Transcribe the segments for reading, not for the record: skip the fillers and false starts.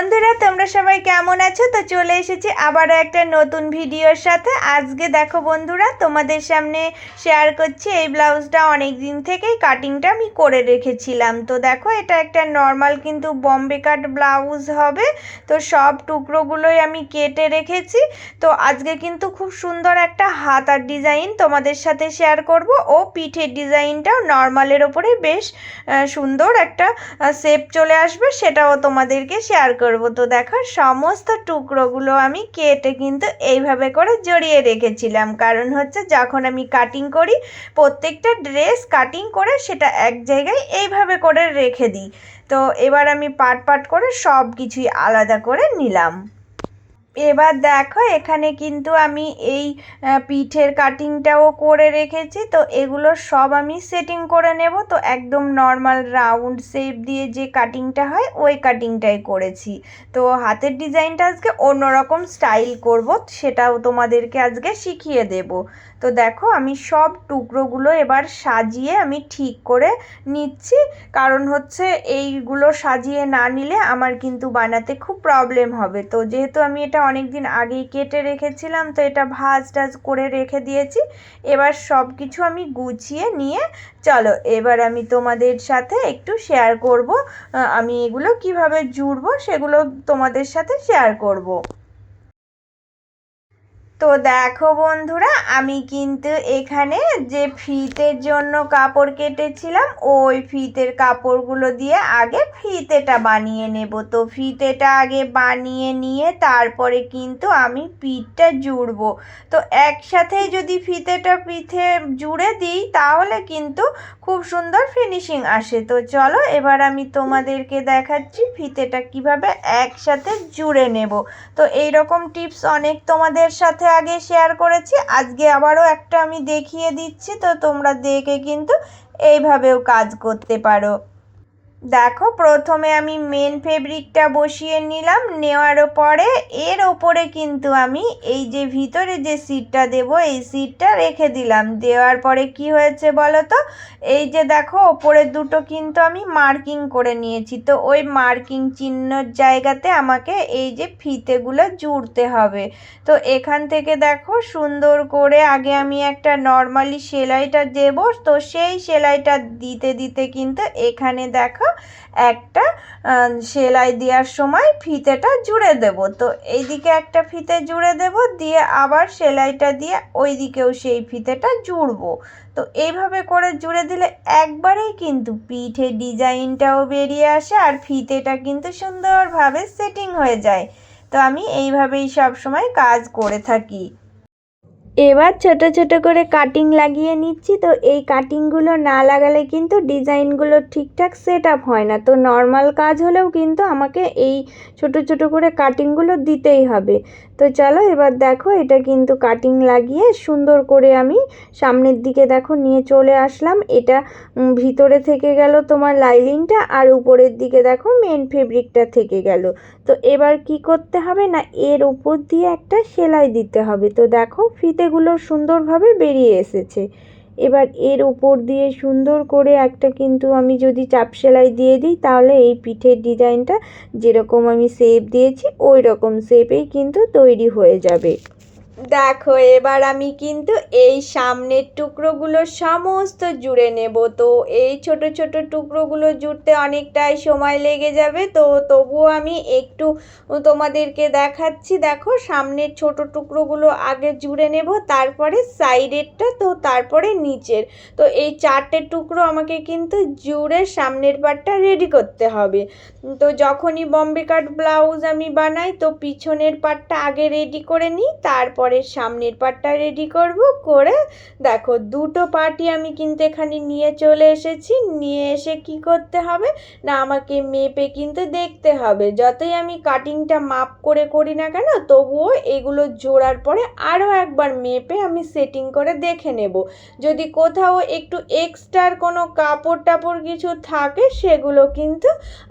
বন্ধুরা তোমরা সবাই কেমন আছো? তো চলে এসেছি আবারও একটা নতুন ভিডিওর সাথে। আজকে দেখো বন্ধুরা, তোমাদের সামনে শেয়ার করছি এই ব্লাউজটা অনেক দিন থেকেই কাটিংটা আমি করে রেখেছিলাম। তো দেখো, এটা একটা নর্মাল কিন্তু বম্বে কাট ব্লাউজ হবে। তো সব টুকরোগুলোই আমি কেটে রেখেছি। তো আজকে কিন্তু খুব সুন্দর একটা হাতার ডিজাইন তোমাদের সাথে শেয়ার করব, ও পিঠের ডিজাইনটাও নর্মালের ওপরে বেশ সুন্দর একটা শেপ চলে আসবে, সেটাও তোমাদেরকে শেয়ার করব। তো দেখো, সমস্ত টুকরোগুলো আমি কেটে কিন্তু এইভাবে করে জড়িয়ে রেখেছিলাম, কারণ হচ্ছে যখন আমি কাটিং করি প্রত্যেকটা ড্রেস কাটিং করে সেটা এক জায়গায় এইভাবে করে রেখে দিই। তো এবার আমি পার্ট পার্ট করে সব কিছুই আলাদা করে নিলাম। এবার দেখো, এখানে কিন্তু আমি এই পিঠের কাটিংটাও করে রেখেছি। তো এগুলো সব আমি সেটিং করে নেব। তো একদম নর্মাল রাউন্ড শেপ দিয়ে যে কাটিংটা হয় ওই কাটিংটাই করেছি। তো হাতের ডিজাইনটা আজকে অন্যরকম স্টাইল করব, সেটাও তোমাদেরকে আজকে শিখিয়ে দেব। তো দেখো, আমি সব টুকরোগুলো এবার সাজিয়ে আমি ঠিক করে নিচ্ছি, কারণ হচ্ছে এইগুলো সাজিয়ে না নিলে আমার কিন্তু বানাতে খুব প্রবলেম হবে। তো যেহেতু আমি এটা অনেক দিন আগেই কেটে রেখেছিলাম, তো এটা ভাঁজ টাজ করে রেখে দিয়েছি। এবার সব কিছু আমি গুছিয়ে নিয়ে চলো এবার আমি তোমাদের সাথে একটু শেয়ার করব, আমি এগুলো কিভাবে জুড়বো সেগুলো তোমাদের সাথে শেয়ার করব। তো দেখো বন্ধুরা, আমি কিন্তু এখানে যে ফিতের জন্য কাপড় কেটেছিলাম ওই ফিতের কাপড়গুলো দিয়ে আগে ফিতেটা বানিয়ে নেব। তো ফিতেটা আগে বানিয়ে নিয়ে তারপরে কিন্তু আমি পিঠটা জুড়বো। তো একসাথে যদি ফিতেটা পিঠে জুড়ে দিই তাহলে কিন্তু খুব সুন্দর ফিনিশিং আসে। তো চলো এবার আমি তোমাদেরকে দেখাচ্ছি ফিতেটা কিভাবে একসাথে জুড়ে নেব। তো এই রকম টিপস অনেক তোমাদের সাথে আগে শেয়ার করেছি, আজকে আবারও একটা আমি দেখিয়ে দিচ্ছি। তো তোমরা দেখে কিন্তু এইভাবেও কাজ করতে পারো। দেখো, প্রথমে আমি মেন ফেব্রিকটা বসিয়ে নিলাম, নেওয়ার পরে এর ওপরে কিন্তু আমি এই যে ভিতরে যে সিটটা দেব এই সিটটা রেখে দিলাম। দেওয়ার পরে কি হয়েছে বলো তো, এই যে দেখো ওপরের দুটো কিন্তু আমি মার্কিং করে নিয়েছি। তো ওই মার্কিং চিহ্নর জায়গাতে আমাকে এই যে ফিতেগুলো জুড়তে হবে। তো এখান থেকে দেখো সুন্দর করে আগে আমি একটা নর্মালি সেলাইটা দেব। তো সেই সেলাইটা দিতে দিতে কিন্তু এখানে দেখো একটা সেলাই দেওয়ার সময় ফিতেটা জুড়ে দেব। তো এইদিকে একটা ফিতে জুড়ে দেব, দিয়ে আবার সেলাইটা দিয়ে ওই দিকেও সেই ফিতেটা জুড়বো। তো এইভাবে করে জুড়ে দিলে একবারেই কিন্তু পিঠে ডিজাইনটাও বেরিয়ে আসে আর ফিতেটা কিন্তু সুন্দরভাবে সেটিং হয়ে যায়। তো আমি এইভাবেই সব সময় কাজ করে থাকি। এবার ছোট ছোট করে কাটিং লাগিয়ে নিচ্ছি। তো এই কাটিংগুলো না লাগালে কিন্তু ডিজাইনগুলো ঠিকঠাক সেট আপ হয় না। তো নর্মাল কাজ হলেও কিন্তু আমাকে এই ছোট ছোট করে কাটিংগুলো দিতেই হবে। তো চলো এবার দেখো, এটা কিন্তু কাটিং লাগিয়ে সুন্দর করে আমি সামনের দিকে দেখো নিয়ে চলে আসলাম। এটা ভিতরে থেকে গেল তোমার লাইনিংটা, আর উপরের দিকে দেখো মেন ফেব্রিকটা থেকে গেল। তো এবার কি করতে হবে না, এর উপর দিয়ে একটা সেলাই দিতে হবে। তো দেখো ফিতেগুলো সুন্দরভাবে বেরিয়ে এসেছে। এবার এর উপর দিয়ে সুন্দর করে একটা কিন্তু আমি যদি চাপ সেলাই দিয়ে দিই তাহলে এই পিঠের ডিজাইনটা যেরকম আমি শেপ দিয়েছি ওই রকম শেপেই কিন্তু তৈরি হয়ে যাবে। দেখো, এবার আমি কিন্তু এই সামনের টুকরোগুলো সমস্ত জুড়ে নেব। তো এই ছোট ছোট টুকরোগুলো জুড়তে অনেকটাই সময় লেগে যাবে। তো তবুও আমি একটু তোমাদেরকে দেখাচ্ছি। দেখো, সামনের ছোট টুকরোগুলো আগে জুড়ে নেব, তারপরে সাইডেরটা, তো তারপরে নিচের। তো এই চারটে টুকরো আমাকে কিন্তু জুড়ে সামনের পার্টটা রেডি করতে হবে। তো যখনই বম্বে কাট ব্লাউজ আমি বানাই তো পিছনের পার্টটা আগে রেডি করে নিই, তারপরে সামনের পার্টটা রেডি করব। করে দেখো দুটো পার্টই আমি কিন্তু এখানে নিয়ে চলে এসেছি। নিয়ে এসে কি করতে হবে না, আমাকে মেপে কিন্তু দেখতে হবে। যতই আমি কাটিংটা মাপ করে করি না কেন তবুও এগুলো জোড়ার পরে আরও একবার মেপে আমি সেটিং করে দেখে নেব। যদি কোথাও একটু এক্সট্রার কোনো কাপড় টাপড় কিছু থাকে সেগুলো কিন্তু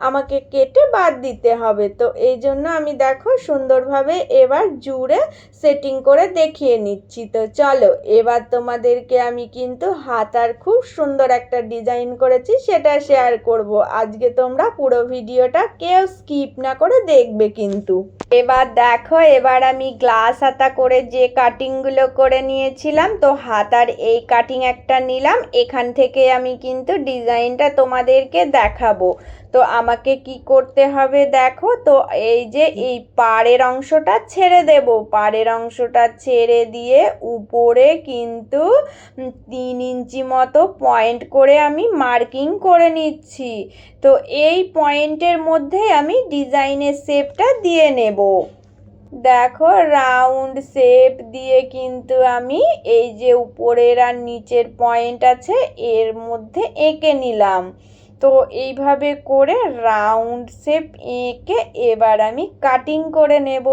আমাকে কেটে বাদ দিতে হবে। তো এই জন্য আমি দেখো সুন্দরভাবে এবার জুড়ে সেটিং করে দেখিয়ে নিচ্ছি। তো চলো এবার তোমাদেরকে আমি কিন্তু হাতার খুব সুন্দর একটা ডিজাইন করেছি সেটা শেয়ার করব। আজকে তোমরা পুরো ভিডিওটা কেউ স্কিপ না করে দেখবে কিন্তু। এবার দেখো, এবার আমি গ্লাস হাতা করে যে কাটিংগুলো করে নিয়েছিলাম, তো হাতার এই কাটিং একটা নিলাম। এখান থেকে আমি কিন্তু ডিজাইনটা তোমাদেরকে দেখাবো। তো আমাকে কি করতে হবে দেখো, তো এই যে এই পাড়ের অংশটা ছেড়ে দেব, পাড়ের অংশটা ছেড়ে দিয়ে উপরে কিন্তু 3 ইঞ্চি মতো পয়েন্ট করে আমি মার্কিং করে নিচ্ছি। তো এই পয়েন্টের মধ্যে আমি ডিজাইনের শেপটা দিয়ে নেব। দেখো রাউন্ড শেপ দিয়ে কিন্তু আমি এই যে উপরের আর নিচের পয়েন্ট আছে এর মধ্যে এঁকে নিলাম। তো এইভাবে করে রাউন্ড শেপ এঁকে এবার আমি কাটিং করে নেব।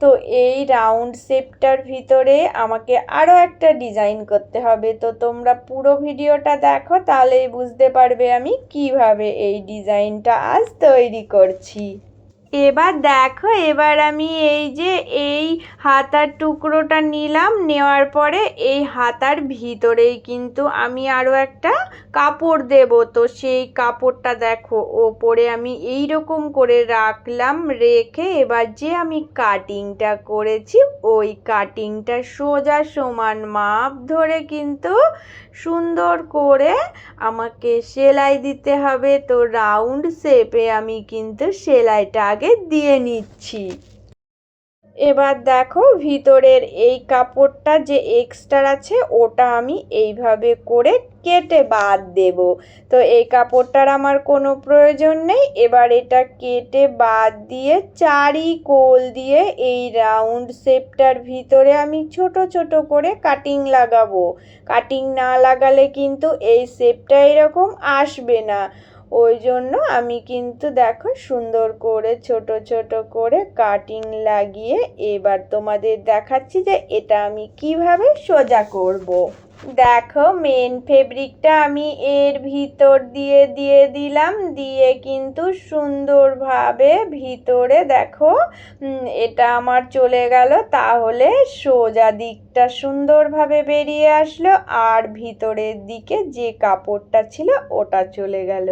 তো এই রাউন্ড শেপটার ভিতরে আমাকে আরও একটা ডিজাইন করতে হবে। তো তোমরা পুরো ভিডিওটা দেখো, তাহলেই বুঝতে পারবে আমি কিভাবে এই ডিজাইনটা আজ তৈরি করছি। এবার দেখো, এবার আমি এই যে এই হাতার টুকরোটা নিলাম, নেওয়ার পরে এই হাতার ভিতরেই কিন্তু আমি আরও একটা কাপড় দেব। তো সেই কাপড়টা দেখো ওপরে আমি এই রকম করে রাখলাম, রেখে এবার যে আমি কাটিংটা করেছি ওই কাটিংটা সোজা সমান মাপ ধরে কিন্তু সুন্দর করে আমাকে সেলাই দিতে হবে। তো রাউন্ড শেপে আমি কিন্তু সেলাইটা আগে দিয়ে নিচ্ছি। এবার দেখো ভিতরের এই কাপড়টা যে এক্সট্রা আছে ওটা আমি এইভাবে করে কেটে বাদ দেব। তো এই কাপড়টার আমার কোনো প্রয়োজন নেই। এবার এটা কেটে বাদ দিয়ে চারিকোণ দিয়ে এই রাউন্ড শেপটার ভিতরে আমি ছোট ছোট করে কাটিং লাগাবো। কাটিং না লাগালে কিন্তু এই শেপটা এরকম আসবে না। ওই জন্য আমি কিন্তু দেখো সুন্দর করে ছোট ছোট করে কাটিং লাগিয়ে এবার তোমাদের দেখাচ্ছি যে এটা আমি কিভাবে সোজা করব। দেখো মেন ফেব্রিকটা আমি এর ভিতর দিয়ে দিলাম, দিয়ে কিন্তু সুন্দরভাবে ভিতরে দেখো এটা আমার চলে গেল। তাহলে সোজা দিকটা সুন্দরভাবে বেরিয়ে আসলো আর ভিতরের দিকে যে কাপড়টা ছিল ওটা চলে গেল।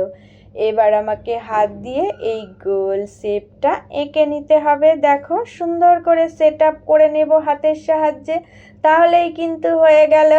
এবার আমাকে হাত দিয়ে এই গোল শেপটা এঁকে নিতে হবে। দেখো সুন্দর করে সেট আপ করে নেব হাতের সাহায্যে, তাহলেই কিন্তু হয়ে গেল।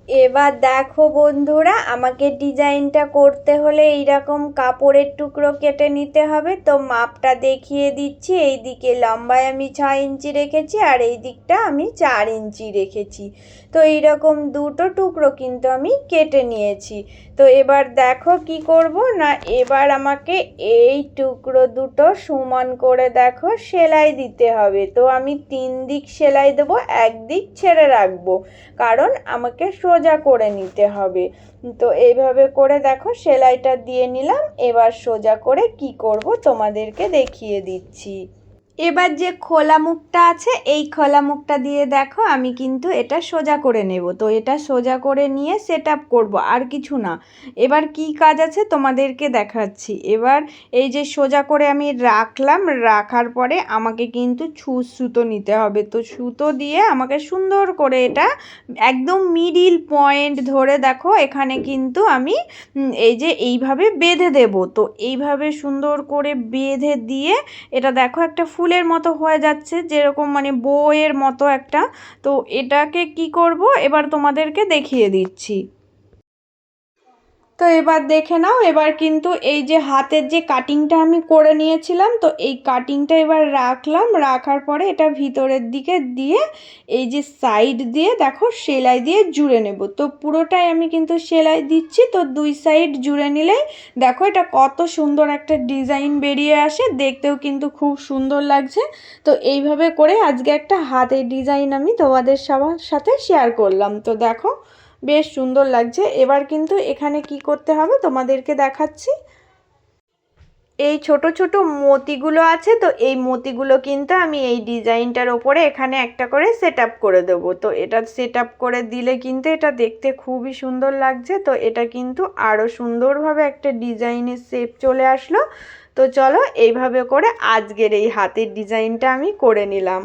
এবার দেখো বন্ধুরা, আমাকে ডিজাইনটা করতে হলে এইরকম কাপড়ের টুকরো কেটে নিতে হবে। তো মাপটা দেখিয়ে দিচ্ছি, এই দিকে লম্বায় আমি 6 ইঞ্চি রেখেছি আর এই দিকটা আমি 4 ইঞ্চি রেখেছি। তো এইরকম দুটো টুকরো কিন্তু আমি কেটে নিয়েছি। তো এবার দেখো কি করব না, এবার আমাকে এই টুকরো দুটো সমান করে দেখো সেলাই দিতে হবে। তো আমি 3 দিক সেলাই দেবো, একদিক ছেড়ে রাখবো, কারণ আমাকে সোজা করে নিতে হবে। তো এইভাবে করে দেখো সেলাইটা দিয়ে নিলাম। এবার সোজা করে কি করব তোমাদেরকে দেখিয়ে দিচ্ছি। এবার যে খোলা মুখটা আছে এই খোলা মুখটা দিয়ে দেখো আমি কিন্তু এটা সোজা করে নেব। তো এটা সোজা করে নিয়ে সেট আপ করবো, আর কিছু না। এবার কি কাজ আছে তোমাদেরকে দেখাচ্ছি। এবার এই যে সোজা করে আমি রাখলাম, রাখার পরে আমাকে কিন্তু সুতো নিতে হবে। তো সুতো দিয়ে আমাকে সুন্দর করে এটা একদম মিডিল পয়েন্ট ধরে দেখো এখানে কিন্তু আমি এই যে এইভাবে বেঁধে দেব। তো এইভাবে সুন্দর করে বেঁধে দিয়ে এটা দেখো একটা ফুলের মতো হয়ে যাচ্ছে, যেরকম মানে বউয়ের মতো একটা। তো এটাকে কি করব এবার তোমাদেরকে দেখিয়ে দিচ্ছি। তো এবার দেখে নাও, এবার কিন্তু এই যে হাতের যে কাটিংটা আমি করে নিয়েছিলাম, তো এই কাটিংটা এবার রাখলাম, রাখার পরে এটা ভিতরের দিকে দিয়ে এই যে সাইড দিয়ে দেখো সেলাই দিয়ে জুড়ে নেব। তো পুরোটাই আমি কিন্তু সেলাই দিচ্ছি। তো 2 সাইড জুড়ে নিলে দেখো এটা কত সুন্দর একটা ডিজাইন বেরিয়ে আসে, দেখতেও কিন্তু খুব সুন্দর লাগছে। তো এইভাবে করে আজকে একটা হাতের ডিজাইন আমি তোমাদের সবার সাথে শেয়ার করলাম। তো দেখো বেশ সুন্দর লাগছে। এবার কিন্তু এখানে কি করতে হবে তোমাদেরকে দেখাচ্ছি। এই ছোট ছোট মতিগুলো আছে, তো এই মতিগুলো কিন্তু আমি এই ডিজাইনটার ওপরে এখানে একটা করে সেট আপ করে দেবো। তো এটা সেট আপ করে দিলে কিন্তু এটা দেখতে খুবই সুন্দর লাগছে। তো এটা কিন্তু আরও সুন্দরভাবে একটা ডিজাইনের শেপ চলে আসলো। তো চলো এইভাবে করে আজকের এই হাতের ডিজাইনটা আমি করে নিলাম।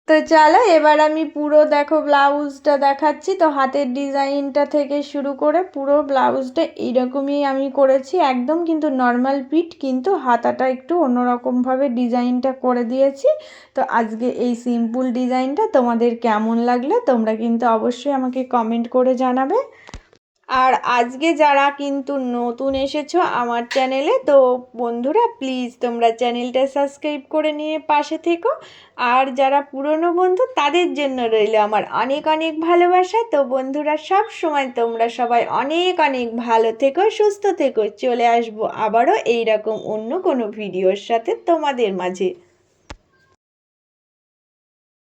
তো চলো এবার আমি পুরো দেখো ব্লাউজটা দেখাচ্ছি। তো হাতের ডিজাইনটা থেকে শুরু করে পুরো ব্লাউজটা এইরকমই আমি করেছি, একদম কিন্তু নর্মাল পিট, কিন্তু হাতাটা একটু অন্যরকমভাবে ডিজাইনটা করে দিয়েছি। তো আজকে এই সিম্পল ডিজাইনটা তোমাদের কেমন লাগলো তোমরা কিন্তু অবশ্যই আমাকে কমেন্ট করে জানাবে। আর আজকে যারা কিন্তু নতুন এসেছো আমার চ্যানেলে, তো বন্ধুরা প্লিজ তোমরা চ্যানেলটা সাবস্ক্রাইব করে নিয়ে পাশে থেকো। আর যারা পুরনো বন্ধু তাদের জন্য রইল আমার অনেক অনেক ভালোবাসা। তো বন্ধুরা সব সময় তোমরা সবাই অনেক অনেক ভালো থেকো, সুস্থ থেকো। চলে আসবো আবারও এইরকম অন্য কোনো ভিডিওর সাথে তোমাদের মাঝে।